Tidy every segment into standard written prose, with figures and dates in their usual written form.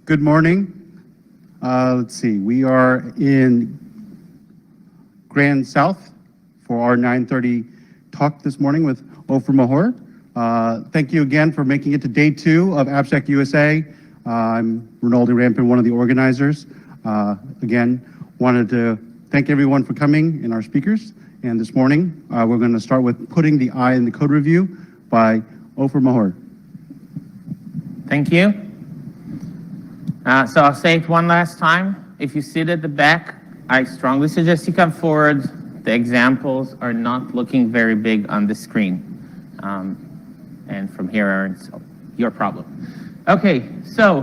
Good morning. Let's see, we are in Grand South for our 9:30 talk this morning with Ofer Maor. Thank you again for making it to day 2 of AppSecUSA. I'm Rinaldi Rampin, one of the organizers. Again, wanted to thank everyone for coming and our speakers. And this morning, we're going to start with putting the I in the code review by Ofer Maor. Thank you. So I'll say it one last time. If you sit at the back, I strongly suggest you come forward. The examples are not looking very big on the screen. And from here, it's your problem. Okay, so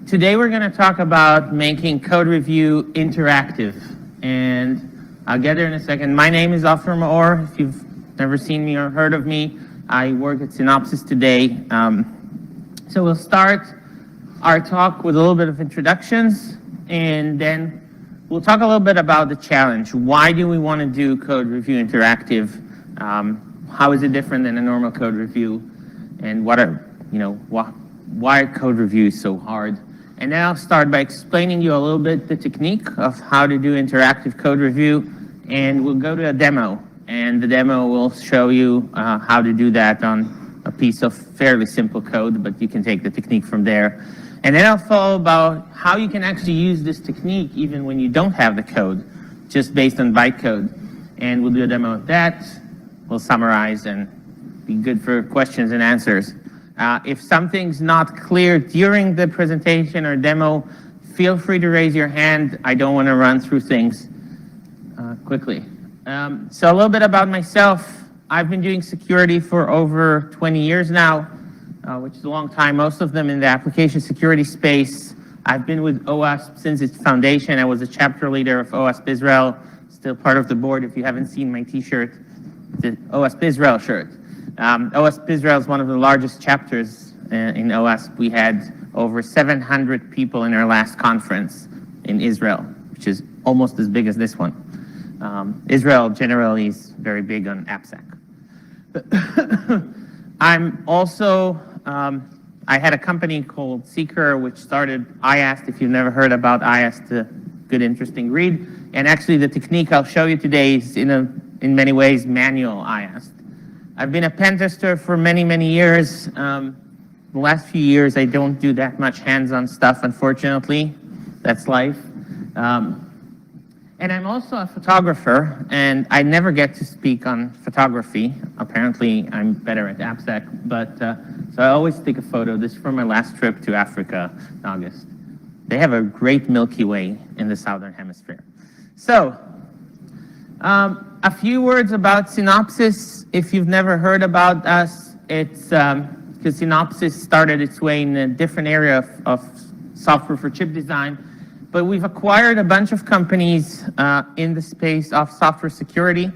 today we're going to talk about making code review interactive. And I'll get there in a second. My name is Ofer Maor. If you've never seen me or heard of me, I work at Synopsys today. So we'll start our talk with a little bit of introductions, and then we'll talk a little bit about the challenge. Why do we want to do code review interactive? How is it different than a normal code review? And why code review is so hard? And then I'll start by explaining you a little bit the technique of how to do interactive code review, and we'll go to a demo, and the demo will show you how to do that on a piece of fairly simple code, but you can take the technique from there. And then I'll follow about how you can actually use this technique even when you don't have the code, just based on bytecode. And we'll do a demo of that. We'll summarize and be good for questions and answers. If something's not clear during the presentation or demo, feel free to raise your hand. I don't want to run through things quickly. So a little bit about myself. I've been doing security for over 20 years now, which is a long time, most of them in the application security space. I've been with OWASP since its foundation. I was a chapter leader of OWASP Israel, still part of the board. If you haven't seen my t-shirt, the OWASP Israel shirt. OWASP Israel is one of the largest chapters in OWASP. We had over 700 people in our last conference in Israel, which is almost as big as this one. Israel generally is very big on AppSec. I'm also, I had a company called Seeker, which started IAST. If you've never heard about IAST, a good, interesting read. And actually, the technique I'll show you today is in many ways manual IAST. I've been a pen tester for many, many years. The last few years, I don't do that much hands-on stuff, unfortunately. That's life. And I'm also a photographer, and I never get to speak on photography. Apparently, I'm better at AppSec, but so I always take a photo. This is from my last trip to Africa in August. They have a great Milky Way in the Southern Hemisphere. So, a few words about Synopsys. If you've never heard about us, it's because Synopsys started its way in a different area of software for chip design. But we've acquired a bunch of companies in the space of software security,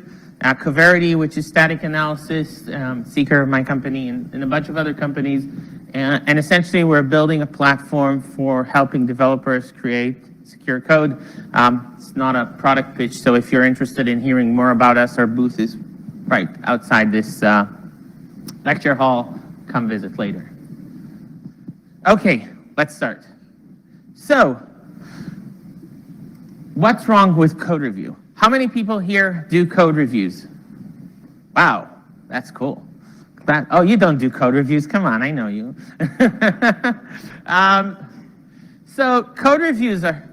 Coverity, which is static analysis, Seeker, my company, and a bunch of other companies. And essentially, we're building a platform for helping developers create secure code. It's not a product pitch, so if you're interested in hearing more about us, our booth is right outside this lecture hall. Come visit later. Okay, let's start. So, what's wrong with code review? How many people here do code reviews? Wow, that's cool. Oh, you don't do code reviews? Come on, I know you. So code reviews are,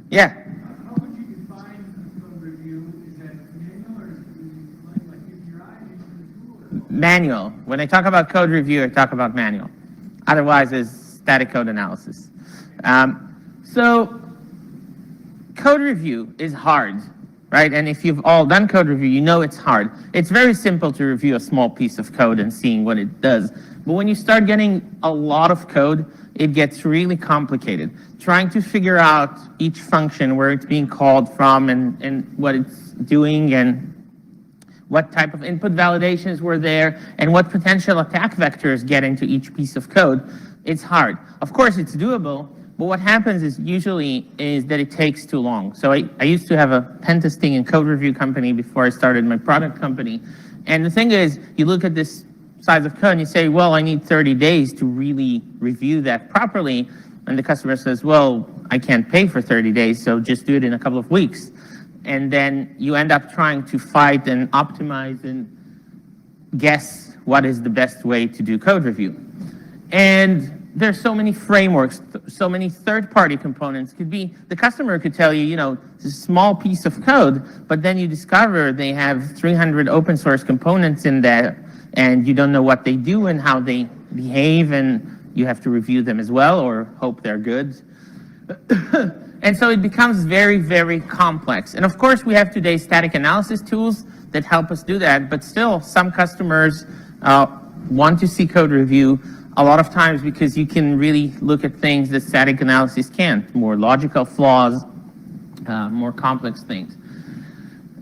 yeah. How would you define a code review? Is that manual or is it like use your eye into the tool? Manual. When I talk about code review, I talk about manual. Otherwise, it's static code analysis. So code review is hard, right? And if you've all done code review, you know it's hard. It's very simple to review a small piece of code and seeing what it does. But when you start getting a lot of code, it gets really complicated. Trying to figure out each function, where it's being called from and what it's doing and what type of input validations were there and what potential attack vectors get into each piece of code, it's hard. Of course, it's doable. But what happens is usually that it takes too long. So I used to have a pen testing and code review company before I started my product company. And the thing is, you look at this size of code and you say, well, I need 30 days to really review that properly. And the customer says, well, I can't pay for 30 days, so just do it in a couple of weeks. And then you end up trying to fight and optimize and guess what is the best way to do code review. And there's so many frameworks, so many third-party components. The customer could tell you, it's a small piece of code, but then you discover they have 300 open source components in there, and you don't know what they do and how they behave, and you have to review them as well or hope they're good. And so it becomes very, very complex. And of course, we have today static analysis tools that help us do that, but still, some customers want to see code review a lot of times because you can really look at things that static analysis can't, more logical flaws, more complex things.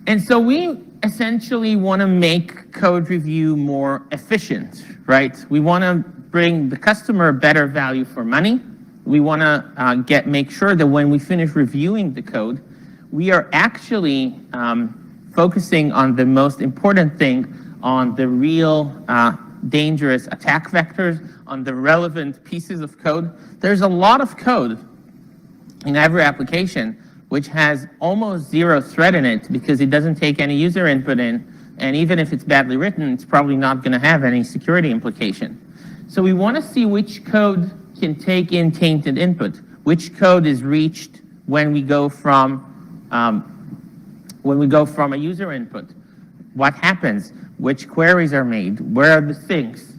And so we essentially want to make code review more efficient, right? We want to bring the customer better value for money. We want to make sure that when we finish reviewing the code, we are actually focusing on the most important thing, on the real dangerous attack vectors, on the relevant pieces of code. There's a lot of code in every application which has almost zero thread in it because it doesn't take any user input in, and even if it's badly written, it's probably not going to have any security implication. So we want to see which code can take in tainted input, which code is reached when we go from a user input. What happens? Which queries are made? Where are the things?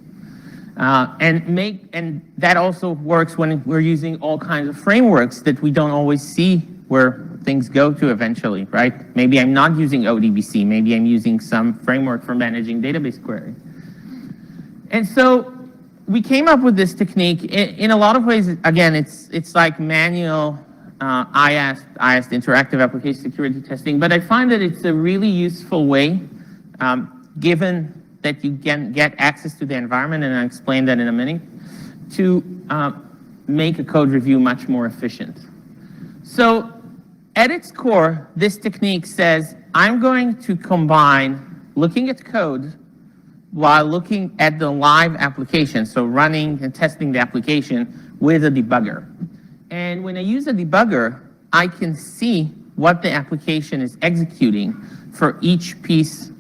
And that also works when we're using all kinds of frameworks that we don't always see where things go to eventually, right? Maybe I'm not using ODBC. Maybe I'm using some framework for managing database query. And so we came up with this technique. In a lot of ways, again, it's like manual IAST interactive application security testing, but I find that it's a really useful way, given that you can get access to the environment, and I'll explain that in a minute, to make a code review much more efficient. So at its core, this technique says, I'm going to combine looking at code while looking at the live application, so running and testing the application with a debugger. And when I use a debugger, I can see what the application is executing for each piece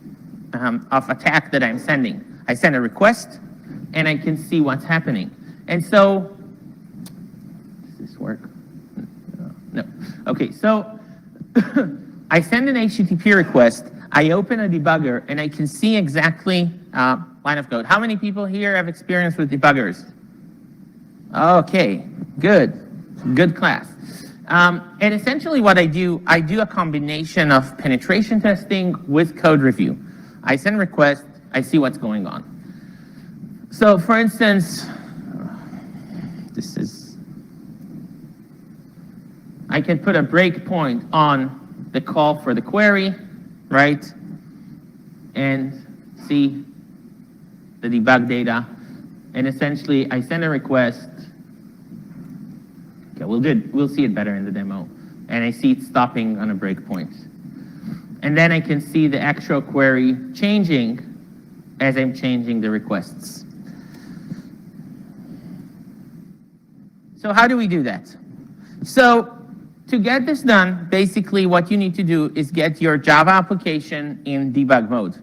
of attack that I'm sending. I send a request, and I can see what's happening. And so, does this work? No. Okay, so I send an HTTP request, I open a debugger, and I can see exactly line of code. How many people here have experience with debuggers? Okay, good class. And essentially what I do a combination of penetration testing with code review. I send a request, I see what's going on. So for instance, I can put a breakpoint on the call for the query, right? And see the debug data. And essentially, I send a request. Okay, we'll see it better in the demo. And I see it stopping on a breakpoint. And then I can see the actual query changing as I'm changing the requests. So how do we do that? So to get this done, basically what you need to do is get your Java application in debug mode.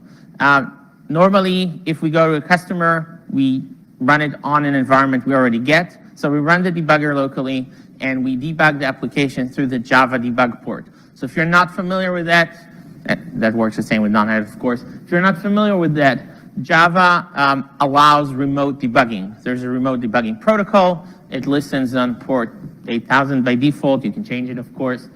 Normally, if we go to a customer, we run it on an environment we already get. So we run the debugger locally, and we debug the application through the Java debug port. So if you're not familiar with that, that works the same with .NET, of course. If you're not familiar with that, Java allows remote debugging. There's a remote debugging protocol. It listens on port 8000 by default. You can change it, of course.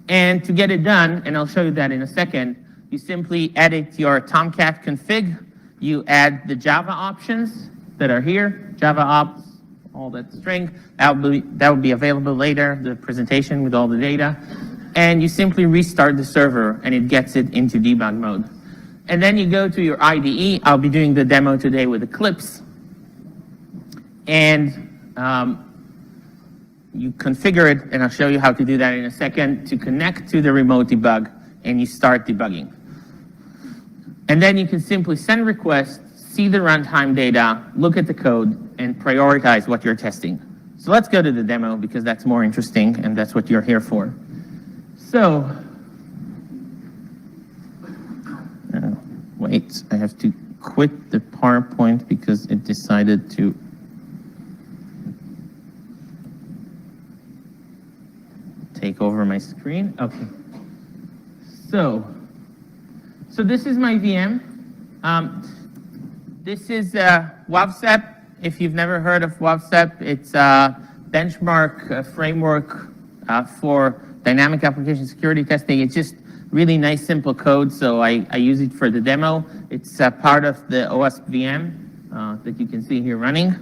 And to get it done, and I'll show you that in a second, you simply edit your Tomcat config. You add the Java options that are here, Java ops, all that string. That will be available later, the presentation with all the data. And you simply restart the server, and it gets it into debug mode. And then you go to your IDE. I'll be doing the demo today with Eclipse. And you configure it, and I'll show you how to do that in a second, to connect to the remote debug, and you start debugging. And then you can simply send requests, see the runtime data, look at the code, and prioritize what you're testing. So let's go to the demo because that's more interesting and that's what you're here for. So, wait, I have to quit the PowerPoint because it decided to take over my screen. Okay. So this is my VM. This is OWASP. If you've never heard of OWASP, it's a benchmark framework for dynamic application security testing. It's just really nice, simple code, so I use it for the demo. It's part of the OWASP VM that you can see here running.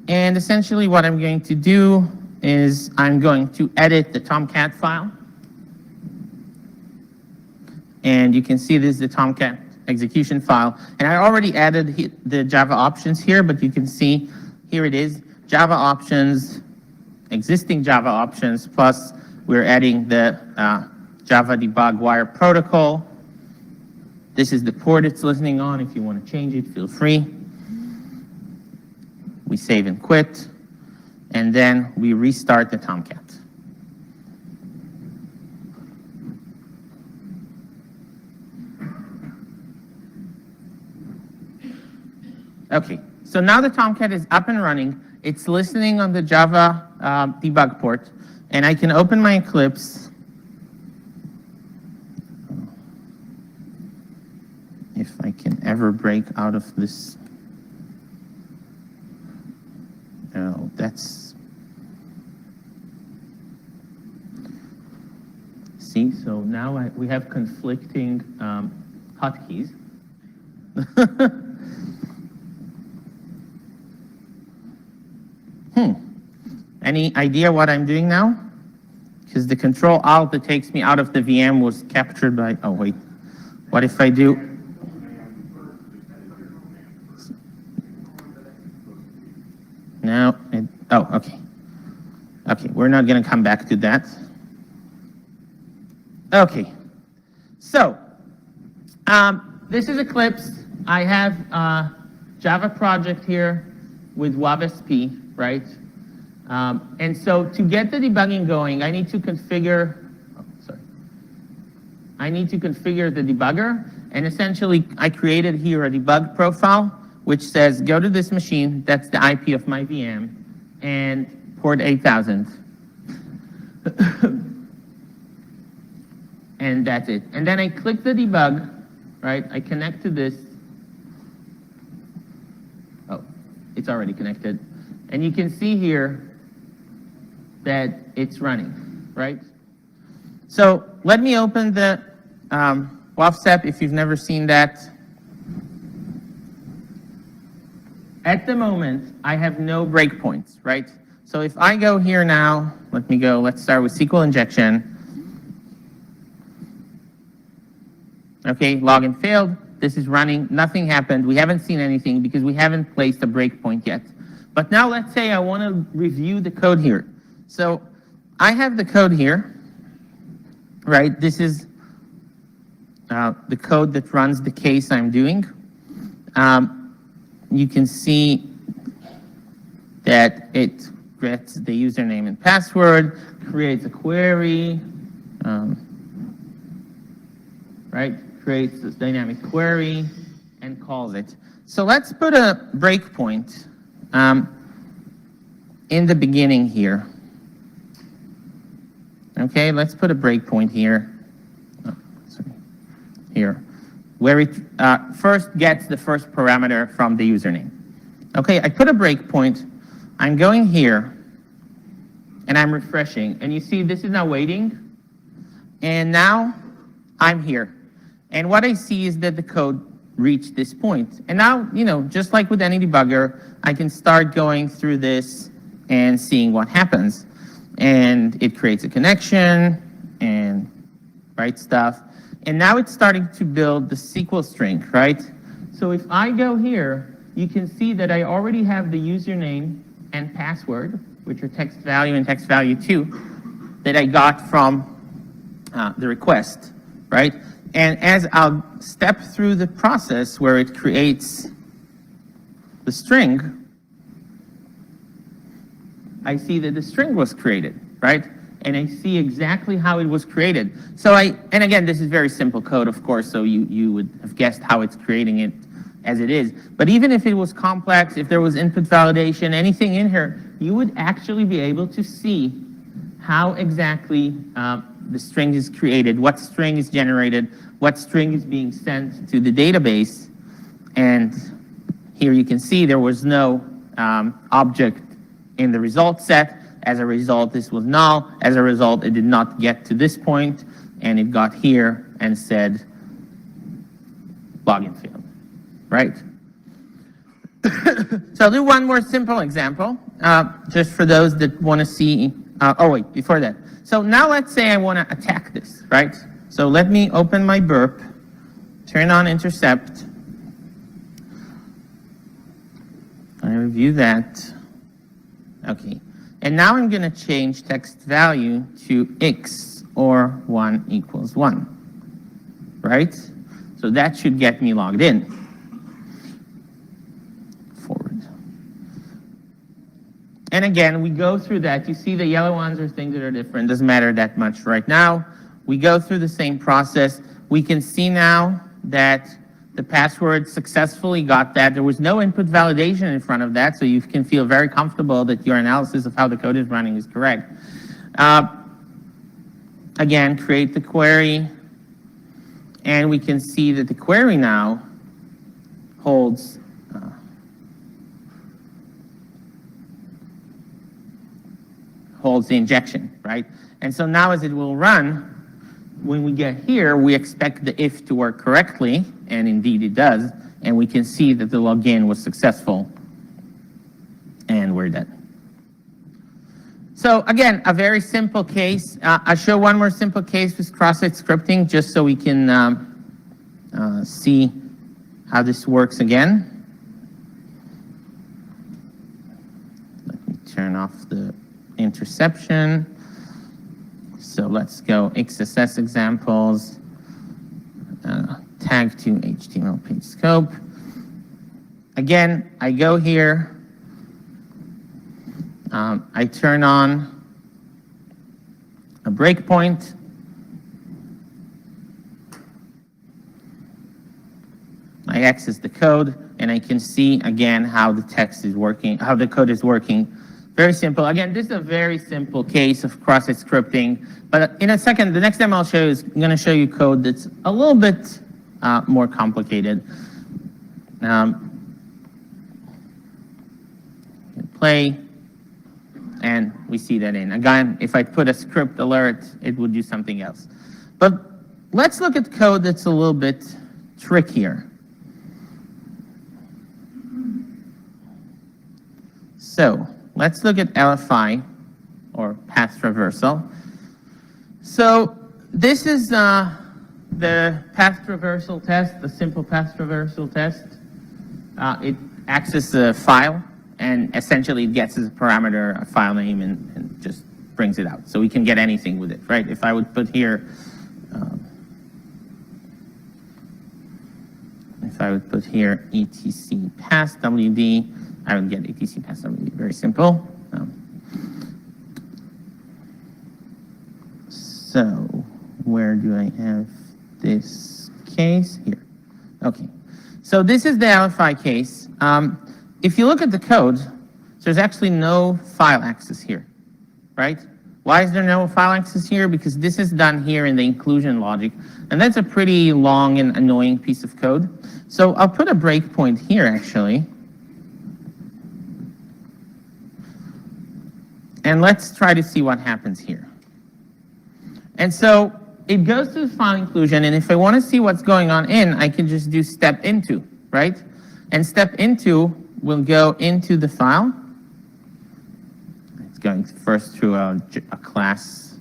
And essentially what I'm going to do is I'm going to edit the Tomcat file. And you can see this is the Tomcat execution file. And I already added the Java options here, but you can see here it is, Java options, existing Java options, plus we're adding the Java debug wire protocol. This is the port it's listening on. If you want to change it, feel free. We save and quit, and then we restart the Tomcat. Okay, so now the Tomcat is up and running. It's listening on the Java debug port, and I can open my Eclipse. If I can ever break out of this. No, that's. See, so now we have conflicting hotkeys. Any idea what I'm doing now? Because the Control-Alt that takes me out of the VM was captured by, oh wait, what if I do? No, oh, okay. Okay, we're not gonna come back to that. Okay, so this is Eclipse. I have a Java project here with OWASP, right? And so to get the debugging going, I need to configure, I need to configure the debugger, and essentially I created here a debug profile, which says go to this machine, that's the IP of my VM, and port 8000. And that's it. And then I click the debug, right? I connect to this. Oh, it's already connected. And you can see here that it's running, right? So let me open the OWASP if you've never seen that. At the moment, I have no breakpoints, right? So if I go here now, let's start with SQL injection. Okay, login failed. This is running, nothing happened. We haven't seen anything because we haven't placed a breakpoint yet. But now let's say I want to review the code here. So I have the code here, right? This is the code that runs the case I'm doing. You can see that it gets the username and password, creates a query, right? Creates this dynamic query and calls it. So let's put a breakpoint in the beginning here. Okay, let's put a breakpoint here. Oh, sorry. Here, where it first gets the first parameter from the username. Okay, I put a breakpoint. I'm going here, and I'm refreshing. And you see this is now waiting. And now I'm here. And what I see is that the code reached this point. And now, you know, just like with any debugger, I can start going through this and seeing what happens. And it creates a connection and writes stuff. And now it's starting to build the SQL string, right? So if I go here, you can see that I already have the username and password, which are text value and text value 2, that I got from the request, right? And as I'll step through the process where it creates the string, I see that the string was created, right? And I see exactly how it was created. So and again, this is very simple code, of course, so you would have guessed how it's creating it as it is. But even if it was complex, if there was input validation, anything in here, you would actually be able to see how exactly the string is created, what string is generated, what string is being sent to the database. And here you can see there was no object in the result set. As a result, this was null. As a result, it did not get to this point, and it got here and said login failed, right? So I'll do one more simple example, just for those that want to see. Oh, wait, before that. So now let's say I want to attack this, right? So let me open my burp, turn on intercept. I review that. Okay. And now I'm going to change text value to x or 1 equals 1, right? So that should get me logged in. Forward. And again, we go through that. You see the yellow ones are things that are different. Doesn't matter that much right now. We go through the same process. We can see now that the password successfully got that. There was no input validation in front of that, so you can feel very comfortable that your analysis of how the code is running is correct. Again, create the query, and we can see that the query now holds the injection, right? And so now as it will run, when we get here, we expect the if to work correctly, and indeed it does, and we can see that the login was successful, and we're dead. So again, a very simple case. I'll show one more simple case with cross-site scripting, just so we can see how this works again. Let me turn off the interception. So let's go XSS examples, tag to HTML page scope. Again, I go here, I turn on a breakpoint. I access the code, and I can see again how the text is working, how the code is working. Very simple. Again, this is a very simple case of cross-site scripting. But in a second, the next demo I'll show you is going to show you code that's a little bit more complicated. Play, and we see that in. Again, if I put a script alert, it would do something else. But let's look at code that's a little bit trickier. So let's look at LFI, or path traversal. So this is the path traversal test, the simple path traversal test. It accesses a file, and essentially it gets as a parameter a file name and just brings it out. So we can get anything with it, right? If I would put here, etc pass wd, I would get etc pass wd. Very simple. So where do I have this case? Here. Okay. So this is the LFI case. If you look at the code, there's actually no file access here, right? Why is there no file access here? Because this is done here in the inclusion logic, and that's a pretty long and annoying piece of code. So I'll put a breakpoint here, actually. And let's try to see what happens here. And so it goes to the file inclusion, and if I want to see what's going on I can just do step into, right? And step into will go into the file. It's going first through a class.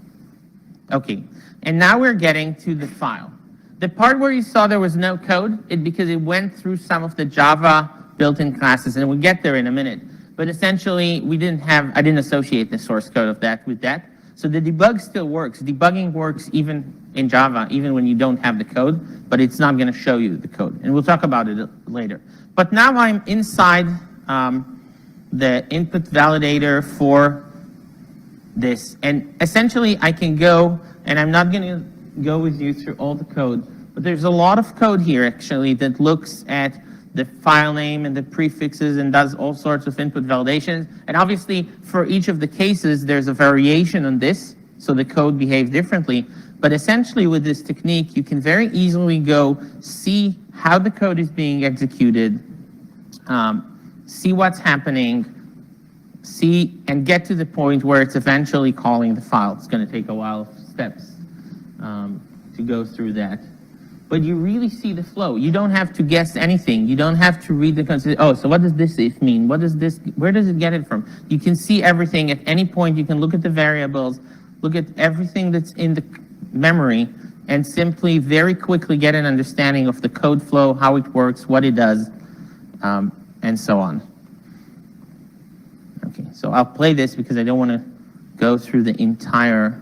Okay, and now we're getting to the file. The part where you saw there was no code, because it went through some of the Java built-in classes, and we'll get there in a minute. But essentially, I didn't associate the source code of that with that. So the debug still works. Debugging works even in Java, even when you don't have the code, but it's not going to show you the code. And we'll talk about it later. But now I'm inside the input validator for this. And essentially, I can go, and I'm not going to go with you through all the code, but there's a lot of code here, actually, that looks at the file name and the prefixes and does all sorts of input validations. And obviously, for each of the cases, there's a variation on this, so the code behaves differently. But essentially, with this technique, you can very easily go see how the code is being executed, see what's happening, see and get to the point where it's eventually calling the file. It's going to take a while of steps to go through that. But you really see the flow. You don't have to guess anything. You don't have to read the code. Oh, so what does this if mean? What does this, where does it get it from? You can see everything at any point. You can look at the variables, look at everything that's in the memory, and simply very quickly get an understanding of the code flow, how it works, what it does, and so on. Okay, so I'll play this because I don't want to go through the entire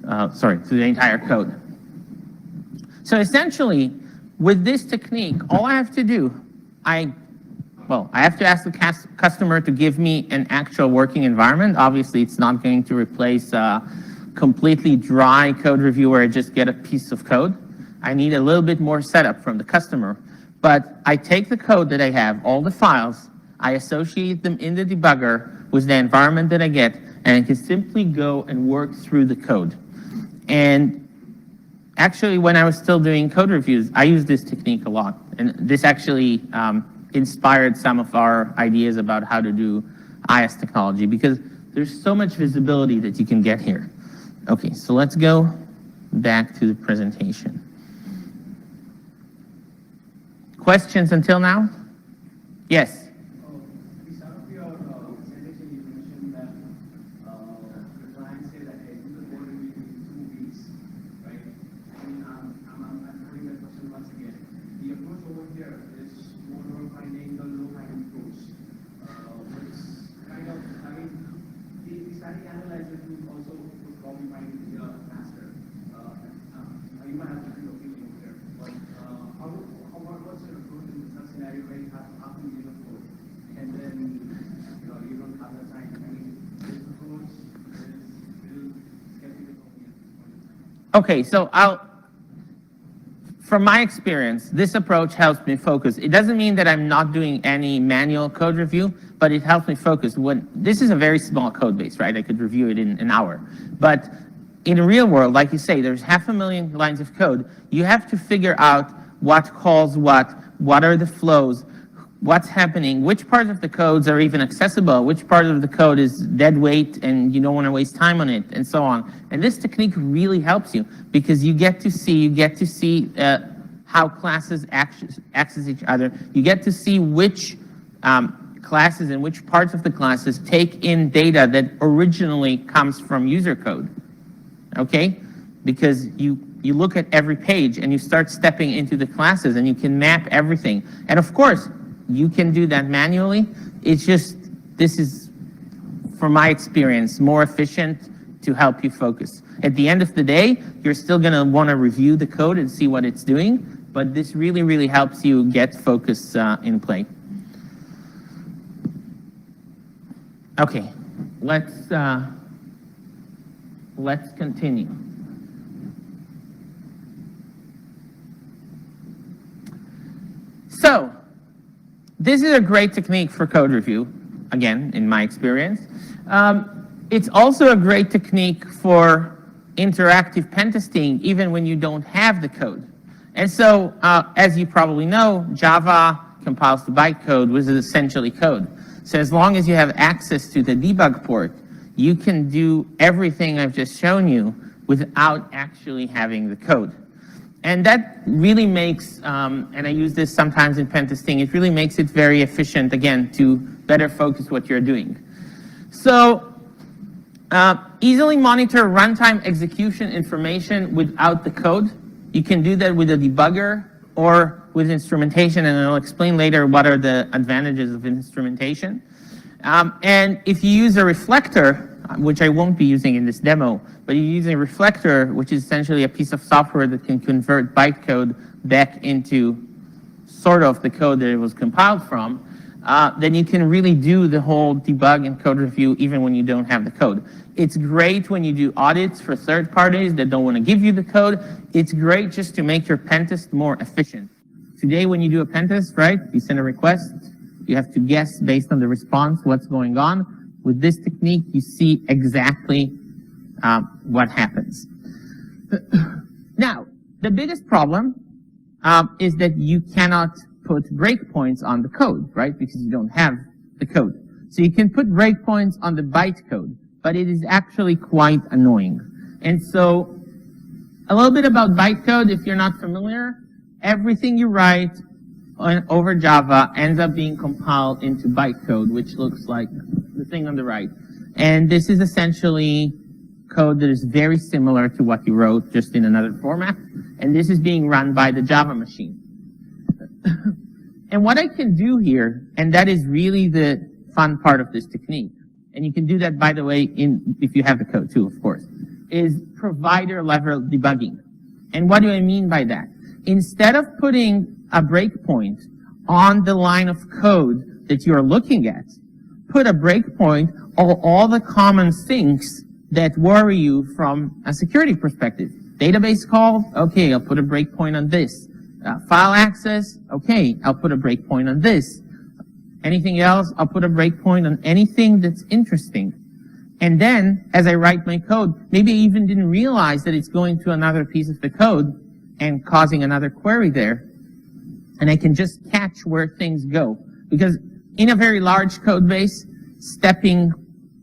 through the entire code. So essentially, with this technique, all I have to do, I have to ask the customer to give me an actual working environment. Obviously, it's not going to replace a completely dry code review where I just get a piece of code. I need a little bit more setup from the customer. But I take the code that I have, all the files, I associate them in the debugger with the environment that I get, and I can simply go and work through the code. And actually, when I was still doing code reviews, I used this technique a lot. And this actually inspired some of our ideas about how to do IaaS technology, because there's so much visibility that you can get here. Okay, so let's go back to the presentation. Questions until now? Yes? We start off your presentation, you mentioned that the client said that they do the code review in 2 weeks, right? And I'm putting that question once again. The approach over here is more on finding the low-hanging fruits. Which kind of, I mean, the static analyzer tool also would probably find it faster. You might have different opinion here, but what's your approach in such scenario where you have half a million of code, and then you don't have the time? I mean, this approach is still skeptical of me at this point in time. Okay, so from my experience, this approach helps me focus. It doesn't mean that I'm not doing any manual code review, but it helps me focus. This is a very small code base, right? I could review it in an hour. But in the real world, like you say, there's 500,000 lines of code. You have to figure out what calls what are the flows, what's happening, which parts of the codes are even accessible, which part of the code is dead weight and you don't want to waste time on it, and so on. And this technique really helps you because you get to see how classes access each other. You get to see which classes and which parts of the classes take in data that originally comes from user code. Okay? Because you look at every page and you start stepping into the classes and you can map everything. And of course, you can do that manually. It's just, this is, from my experience, more efficient to help you focus. At the end of the day, you're still going to want to review the code and see what it's doing, but this really, really helps you get focus in play. Okay, let's continue. So, this is a great technique for code review, again, in my experience. It's also a great technique for interactive pen testing, even when you don't have the code. And so, as you probably know, Java compiles to bytecode, which is essentially code. So as long as you have access to the debug port, you can do everything I've just shown you without actually having the code. And that really makes, and I use this sometimes in pen testing, it really makes it very efficient, again, to better focus what you're doing. So easily monitor runtime execution information without the code. You can do that with a debugger or with instrumentation, and I'll explain later what are the advantages of instrumentation. And if you use a reflector, which I won't be using in this demo, but you use a reflector, which is essentially a piece of software that can convert bytecode back into sort of the code that it was compiled from, then you can really do the whole debug and code review even when you don't have the code. It's great when you do audits for third parties that don't want to give you the code. It's great just to make your pen test more efficient. Today, when you do a pen test, right, you send a request, you have to guess based on the response what's going on. With this technique, you see exactly what happens. Now, the biggest problem is that you cannot put breakpoints on the code, right? Because you don't have the code. So you can put breakpoints on the bytecode, but it is actually quite annoying. And so a little bit about bytecode, if you're not familiar, everything you write over Java ends up being compiled into bytecode, which looks like the thing on the right. And this is essentially code that is very similar to what you wrote, just in another format. And this is being run by the Java machine. And what I can do here, and that is really the fun part of this technique, and you can do that, by the way, if you have the code too, of course, is provider level debugging. And what do I mean by that? Instead of putting a breakpoint on the line of code that you're looking at, put a breakpoint on all the common things that worry you from a security perspective. Database call, okay, I'll put a breakpoint on this. File access, okay, I'll put a breakpoint on this. Anything else, I'll put a breakpoint on anything that's interesting. And then, as I write my code, maybe I even didn't realize that it's going to another piece of the code and causing another query there. And I can just catch where things go. Because in a very large code base, stepping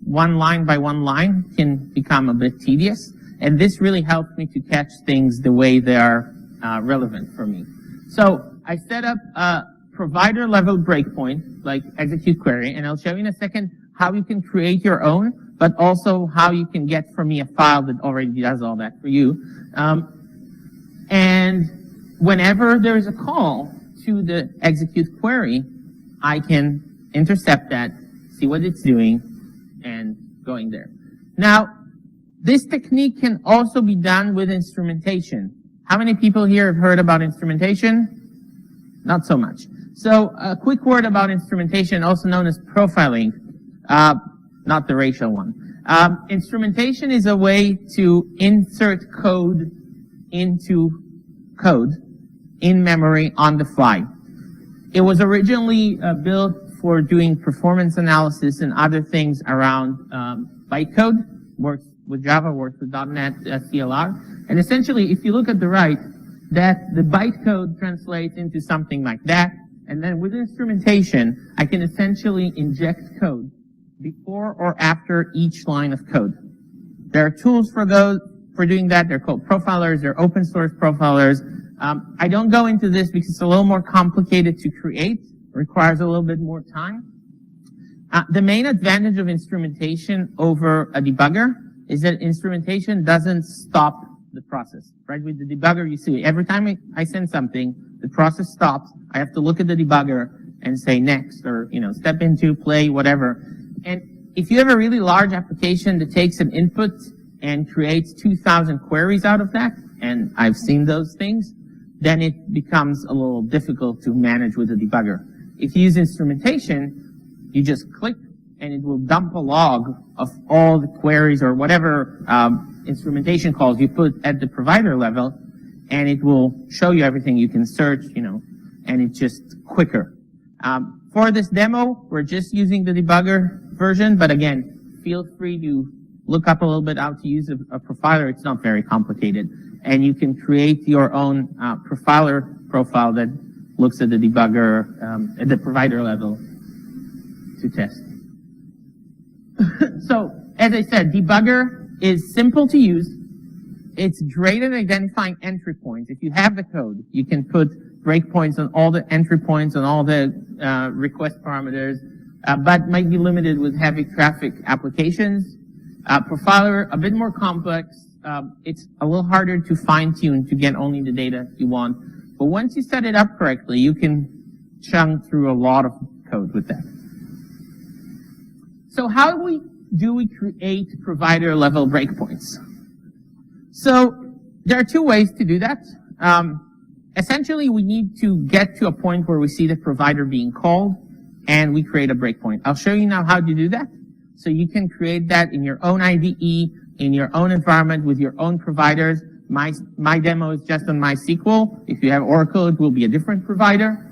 one line by one line can become a bit tedious. And this really helps me to catch things the way they are relevant for me. So I set up a provider level breakpoint, like execute query, and I'll show you in a second how you can create your own, but also how you can get from me a file that already does all that for you. And whenever there's a call to the execute query, I can intercept that, see what it's doing, and going there. Now, this technique can also be done with instrumentation. How many people here have heard about instrumentation? Not so much. So a quick word about instrumentation, also known as profiling, not the racial one. Instrumentation is a way to insert code into code in memory on the fly. It was originally built for doing performance analysis and other things around bytecode, works with Java, works with .NET CLR. And essentially, if you look at the right, that the bytecode translates into something like that. And then with instrumentation, I can essentially inject code before or after each line of code. There are tools for doing that. They're called profilers. They're open source profilers. I don't go into this because it's a little more complicated to create, requires a little bit more time. The main advantage of instrumentation over a debugger is that instrumentation doesn't stop the process, right? With the debugger, you see, every time I send something, the process stops. I have to look at the debugger and say next, or, step into, play, whatever. And if you have a really large application that takes an input and creates 2,000 queries out of that, and I've seen those things, then it becomes a little difficult to manage with the debugger. If you use instrumentation, you just click and it will dump a log of all the queries or whatever instrumentation calls you put at the provider level, and it will show you everything you can search, and it's just quicker. For this demo, we're just using the debugger version, but again, feel free to look up a little bit how to use a profiler. It's not very complicated. And you can create your own profiler profile that looks at the debugger at the provider level to test. So, as I said, debugger is simple to use. It's great at identifying entry points. If you have the code, you can put breakpoints on all the entry points, on all the request parameters, but might be limited with heavy traffic applications. Profiler, a bit more complex. It's a little harder to fine-tune to get only the data you want. But once you set it up correctly, you can chunk through a lot of code with that. So how do we create provider-level breakpoints? So there are two ways to do that. Essentially, we need to get to a point where we see the provider being called. and we create a breakpoint. I'll show you now how to do that. So you can create that in your own IDE, in your own environment with your own providers. My demo is just on MySQL. If you have Oracle, it will be a different provider.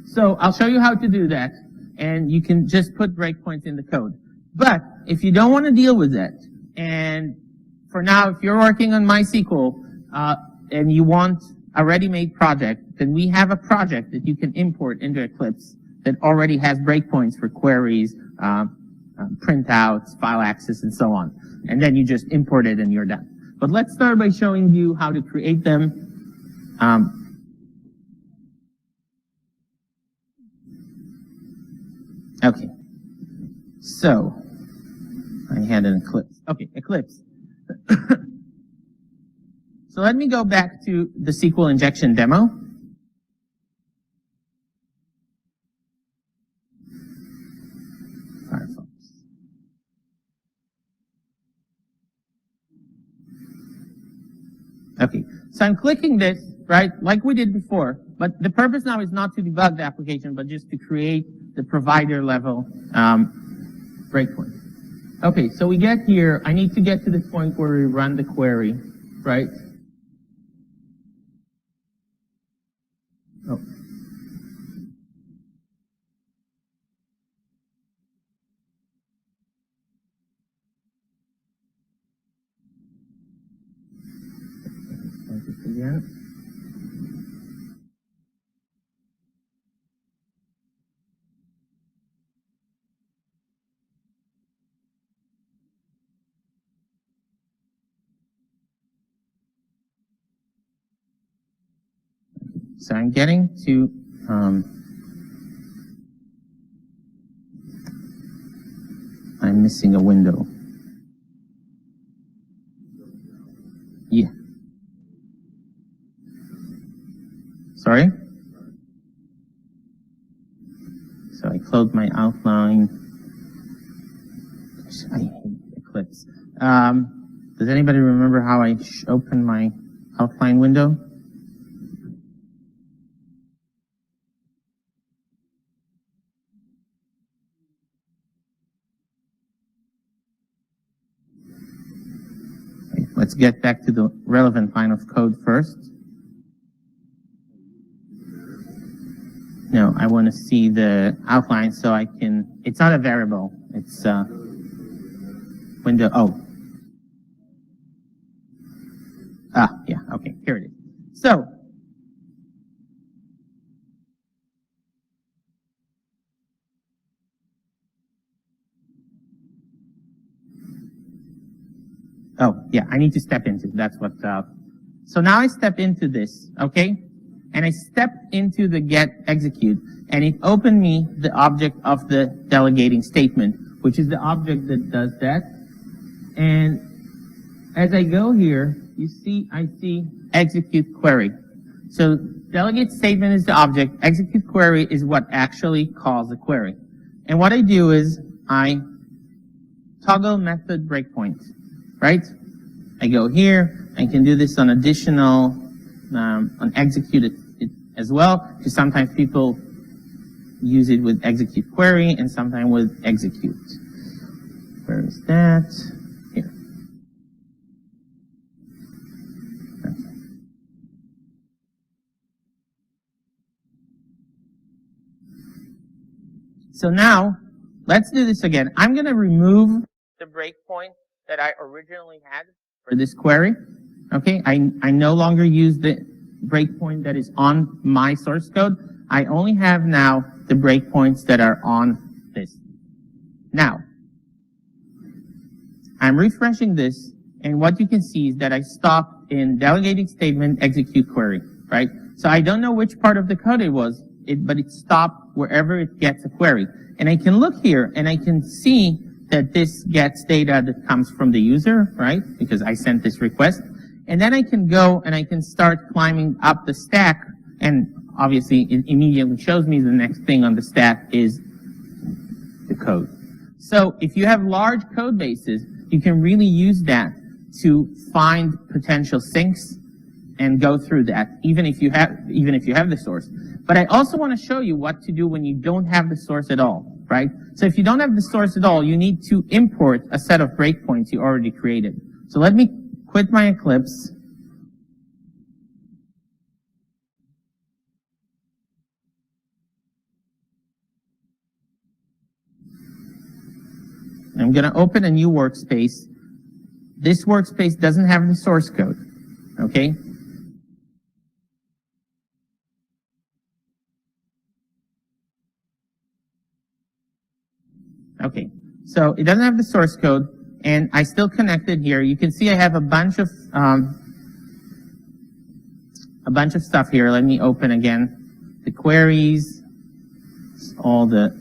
So I'll show you how to do that, and you can just put breakpoints in the code. But if you don't want to deal with that, and for now, if you're working on MySQL and you want a ready-made project, then we have a project that you can import into Eclipse that already has breakpoints for queries, printouts, file access, and so on. And then you just import it and you're done. But let's start by showing you how to create them. Okay, so I had an Eclipse. Okay, Eclipse. So let me go back to the SQL injection demo. Firefox. Okay, so I'm clicking this, right, like we did before, but the purpose now is not to debug the application, but just to create the provider level breakpoint. Okay, so we get here, I need to get to the point where we run the query, right? Oh. Again. So I'm getting to I'm missing a window. Yeah. Sorry? So I closed my outline. I hate Eclipse. Does anybody remember how I opened my outline window? Let's get back to the relevant line of code first. No, I want to see the outline so I can, it's not a variable, it's window, oh. Ah, yeah, okay, here it is. So, oh, yeah, I need to step into, that's what, so now I step into this, okay? And I step into the get execute, and it opened me the object of the delegating statement, which is the object that does that. And as I go here, you see, I see execute query. So delegate statement is the object, execute query is what actually calls the query. And what I do is I toggle method breakpoint, right? I go here, I can do this on additional, on execute it as well, because sometimes people use it with execute query and sometimes with execute. Where is that? Here. Okay. So now, let's do this again. I'm going to remove the breakpoint that I originally had for this query. Okay, I no longer use the breakpoint that is on my source code. I only have now the breakpoints that are on this. Now, I'm refreshing this, and what you can see is that I stopped in delegating statement execute query, right? So I don't know which part of the code it was, but it stopped wherever it gets a query. And I can look here, and I can see that this gets data that comes from the user, right? Because I sent this request. And then I can go and I can start climbing up the stack, and obviously it immediately shows me the next thing on the stack is the code. So if you have large code bases, you can really use that to find potential sinks and go through that, even if you have the source. But I also want to show you what to do when you don't have the source at all, right? So if you don't have the source at all, you need to import a set of breakpoints you already created. So let me quit my Eclipse. I'm going to open a new workspace. This workspace doesn't have the source code, okay? Okay, so it doesn't have the source code, and I still connected here. You can see I have a bunch of stuff here. Let me open again the queries, all the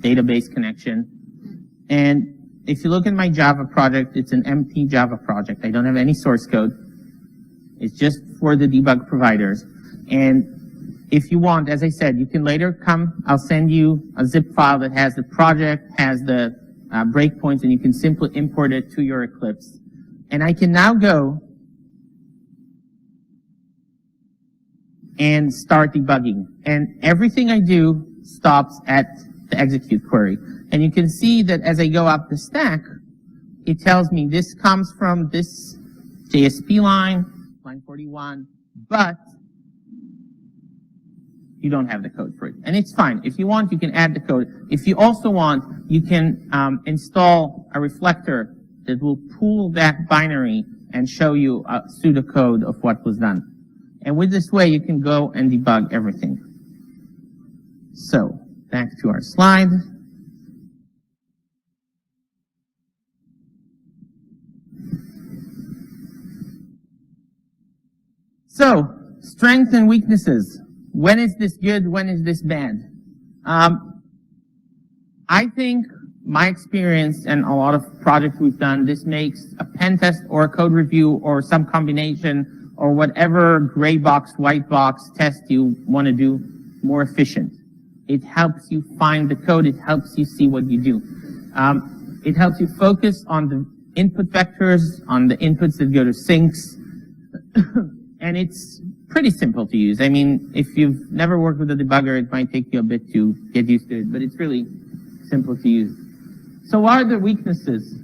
database connection. And if you look at my Java project, it's an empty Java project. I don't have any source code. It's just for the debug providers. And if you want, as I said, you can later come, I'll send you a zip file that has the project, has the breakpoints, and you can simply import it to your Eclipse. And I can now go and start debugging. And everything I do stops at the execute query. And you can see that as I go up the stack, it tells me this comes from this JSP line 41, but you don't have the code for it. And it's fine. If you want, you can add the code. If you also want, you can install a reflector that will pull that binary and show you a pseudocode of what was done. And with this way, you can go and debug everything. So, back to our slide. So, strengths and weaknesses. When is this good? When is this bad? I think my experience and a lot of projects we've done, this makes a pen test or a code review or some combination or whatever gray box, white box test you want to do more efficient. It helps you find the code. It helps you see what you do. It helps you focus on the input vectors, on the inputs that go to sinks. And it's pretty simple to use. I mean, if you've never worked with a debugger, it might take you a bit to get used to it, but it's really simple to use. So what are the weaknesses?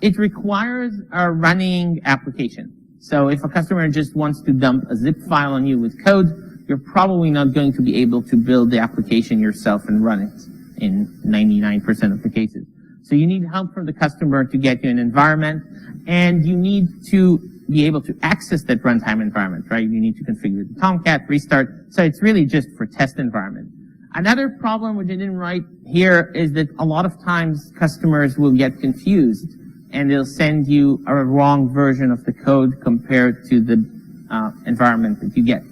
It requires a running application. So if a customer just wants to dump a zip file on you with code, you're probably not going to be able to build the application yourself and run it in 99% of the cases. So you need help from the customer to get you an environment, and you need to be able to access that runtime environment, right? You need to configure the Tomcat, restart. So it's really just for test environment. Another problem which I didn't write here is that a lot of times customers will get confused and they'll send you a wrong version of the code compared to the environment that you get.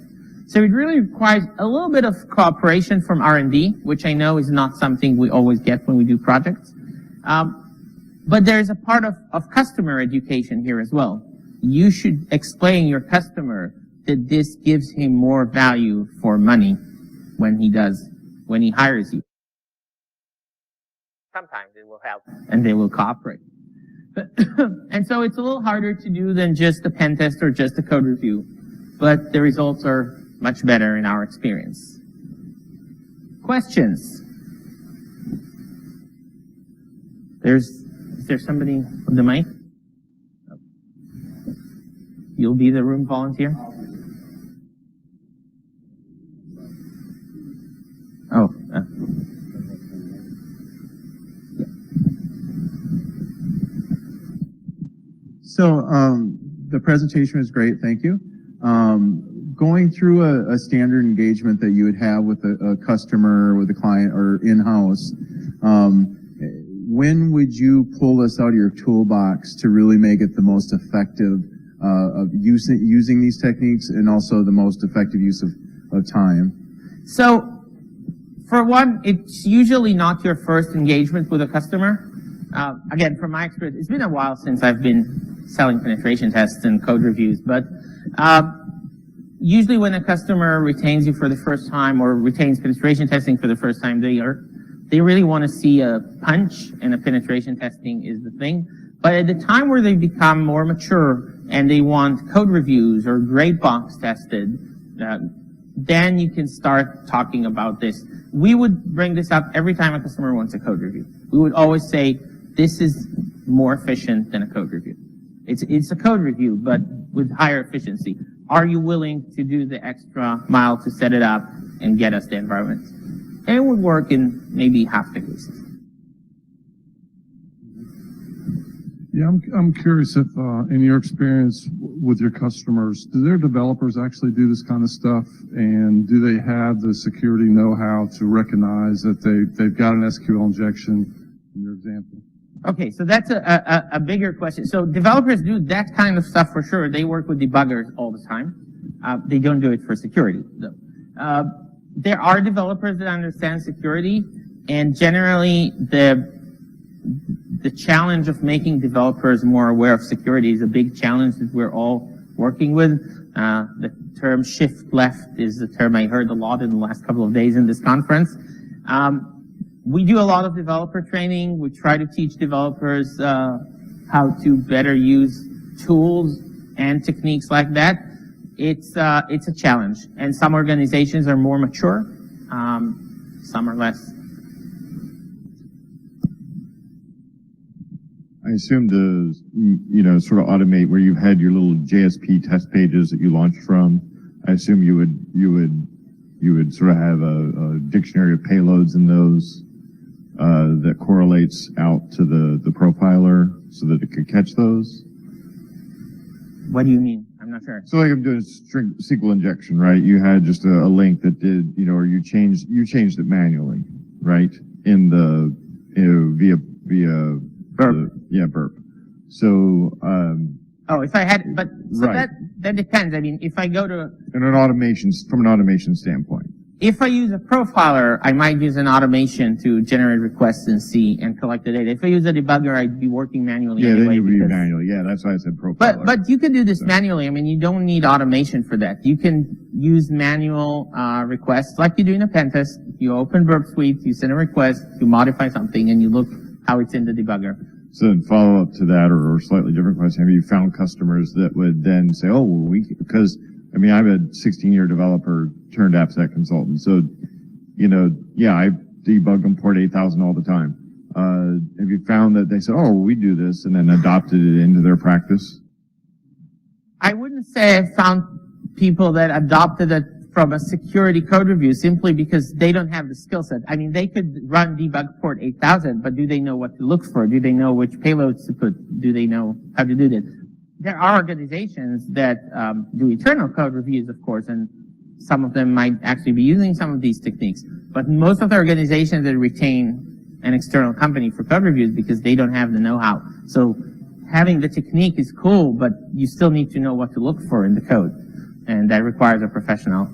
So it really requires a little bit of cooperation from R&D, which I know is not something we always get when we do projects. But there's a part of customer education here as well. You should explain your customer that this gives him more value for money when he hires you. Sometimes it will help and they will cooperate. And so it's a little harder to do than just a pen test or just a code review, but the results are much better in our experience. Questions? Is there somebody with the mic? You'll be the room volunteer? Oh. Yeah. So the presentation was great, thank you. Going through a standard engagement that you would have with a customer, with a client, or in-house, when would you pull this out of your toolbox to really make it the most effective of using these techniques, and also the most effective use of time? So, for one, it's usually not your first engagement with a customer. Again, from my experience, it's been a while since I've been selling penetration tests and code reviews, but usually when a customer retains you for the first time or retains penetration testing for the first time, they really want to see a punch, and a penetration testing is the thing. But at the time where they become more mature and they want code reviews or gray box tested, then you can start talking about this. We would bring this up every time a customer wants a code review. We would always say, this is more efficient than a code review. It's a code review, but with higher efficiency. Are you willing to do the extra mile to set it up and get us the environment? And it would work in maybe half the cases. Yeah, I'm curious if, in your experience with your customers, do their developers actually do this kind of stuff? And do they have the security know-how to recognize that they've got an SQL injection, in your example? Okay, so that's a bigger question. So developers do that kind of stuff for sure. They work with debuggers all the time. They don't do it for security, though. There are developers that understand security, and generally the challenge of making developers more aware of security is a big challenge that we're all working with. The term shift left is the term I heard a lot in the last couple of days in this conference. We do a lot of developer training. We try to teach developers how to better use tools and techniques like that. It's a challenge, and some organizations are more mature, some are less. I assume to, sort of automate where you've had your little JSP test pages that you launched from. I assume you would sort of have a dictionary of payloads in those that correlates out to the profiler so that it could catch those. What do you mean? I'm not sure. So like I'm doing string SQL injection, right? You had just a link that did, or you changed it manually, right? In the via Burp. burp. So If I had, but so Right. that depends. I mean, if I go to from an automation standpoint. if I use a profiler, I might use an automation to generate requests in C and collect the data. If I use a debugger, I'd be working manually Yeah, anyway. then you would be because- manually. Yeah, that's why I said profiler. But you can do this manually. I mean, you don't need automation for that. You can use manual requests like you do in a pen test. You open Burp Suite, you send a request, you modify something, and you look how it's in the debugger. So in follow up to that, or slightly different question, have you found customers that would then say, "Oh, well, because I mean, I'm a 16-year developer turned AppSec consultant, so I debug on port 8000 all the time." Have you found that they said, "Oh, we do this," and then adopted it into their practice? I wouldn't say I found people that adopted it from a security code review simply because they don't have the skill set. I mean, they could run debug port 8000, but do they know what to look for? Do they know which payloads to put? Do they know how to do that? There are organizations that do internal code reviews, of course, and some of them might actually be using some of these techniques. But most of the organizations that retain an external company for code reviews because they don't have the know-how. So having the technique is cool, but you still need to know what to look for in the code, and that requires a professional.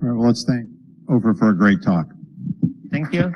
All right, well, let's thank Ofer for a great talk. Thank you.